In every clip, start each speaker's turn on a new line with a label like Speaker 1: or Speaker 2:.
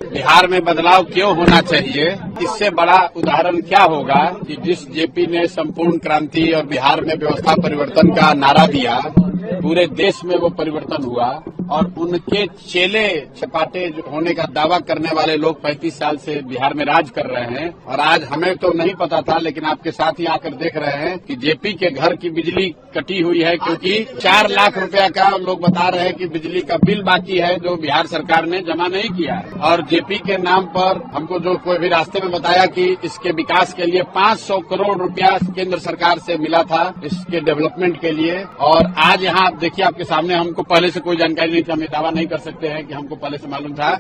Speaker 1: बिहार में बदलाव क्यों होना चाहिए, इससे बड़ा उदाहरण क्या होगा कि जिस जेपी ने संपूर्ण क्रांति और बिहार में व्यवस्था परिवर्तन का नारा दिया, पूरे देश में वो परिवर्तन हुआ और उनके चेले चपाटे होने का दावा करने वाले लोग 35 साल से बिहार में राज कर रहे हैं। और आज हमें तो नहीं पता था, लेकिन आपके साथ ही आकर देख रहे हैं कि जेपी के घर की बिजली कटी हुई है, क्योंकि 4 लाख रुपया का लोग बता रहे हैं कि बिजली का बिल बाकी है जो बिहार सरकार ने जमा नहीं किया है। और जेपी के नाम पर हमको जो कोई भी रास्ते में बताया कि इसके विकास के लिए 500 करोड़ रुपया केंद्र सरकार से मिला था इसके डेवलपमेंट के लिए। और आज यहाँ आप देखिए, आपके सामने, हमको पहले से कोई जानकारी नहीं थी, हम ये दावा नहीं कर सकते हैं कि हमको पहले से मालूम था।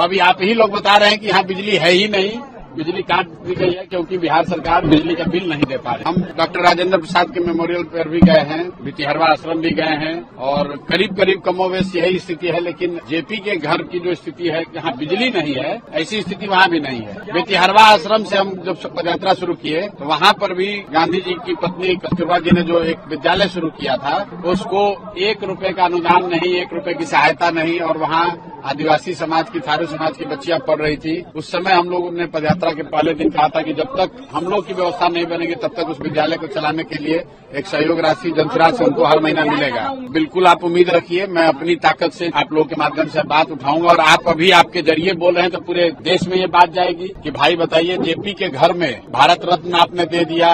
Speaker 1: अभी आप ही लोग बता रहे हैं कि यहाँ बिजली है ही नहीं, बिजली काट दी गई है क्योंकि बिहार सरकार बिजली का बिल नहीं दे पा रही। हम डॉक्टर राजेंद्र प्रसाद के मेमोरियल पर भी गए हैं, भितिहरवा आश्रम भी गए हैं और करीब करीब कमोवेश यही स्थिति है। लेकिन जेपी के घर की जो स्थिति है, जहाँ बिजली नहीं है, ऐसी स्थिति वहाँ भी नहीं है। भितिहरवा आश्रम से हम जब पदयात्रा शुरू किए तो वहाँ पर भी गांधी जी की पत्नी कस्तूरबा जी ने जो एक विद्यालय शुरू किया था, उसको 1 रुपए का अनुदान नहीं, 1 रुपए की सहायता नहीं, और वहाँ आदिवासी समाज की, थारू समाज की बच्चियां पढ़ रही थी। उस समय हम लोगों ने पदयात्रा के पहले दिन कहा था कि जब तक हम लोग की व्यवस्था नहीं बनेगी तब तक उस विद्यालय को चलाने के लिए एक सहयोग राशि जनसुराज से उनको हर महीना मिलेगा। बिल्कुल आप उम्मीद रखिए, मैं अपनी ताकत से आप लोगों के माध्यम से बात उठाऊंगा और आप अभी आपके जरिए बोल रहे हैं तो पूरे देश में ये बात जाएगी कि भाई बताइए, जेपी के घर में भारत रत्न आपने दे दिया,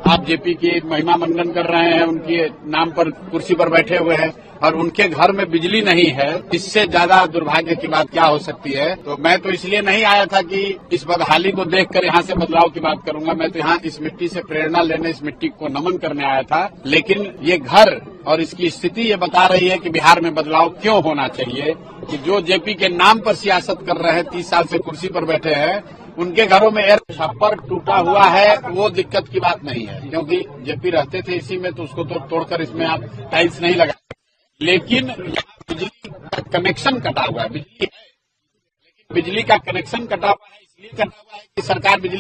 Speaker 1: आप जेपी की महिमा मंडन कर रहे हैं, उनके नाम पर कुर्सी पर बैठे हुए हैं और उनके घर में बिजली नहीं है। इससे ज्यादा दुर्भाग्य की बात क्या हो सकती है। तो मैं तो इसलिए नहीं आया था कि इस बदहाली को देखकर यहाँ से बदलाव की बात करूंगा, मैं तो यहाँ इस मिट्टी से प्रेरणा लेने, इस मिट्टी को नमन करने आया था। लेकिन ये घर और इसकी स्थिति ये बता रही है कि बिहार में बदलाव क्यों होना चाहिए, कि जो जेपी के नाम पर सियासत कर रहे हैं, 30 साल से कुर्सी पर बैठे हैं, उनके घरों में एयर छप्पर टूटा हुआ है, वो दिक्कत की बात नहीं है, क्योंकि जेपी रहते थे इसी में, तो उसको तो तोड़कर इसमें आप टाइल्स नहीं लगा। लेकिन बिजली का कनेक्शन कटा हुआ है, बिजली है लेकिन बिजली का कनेक्शन कटा हुआ है, इसलिए कटा हुआ है कि सरकार बिजली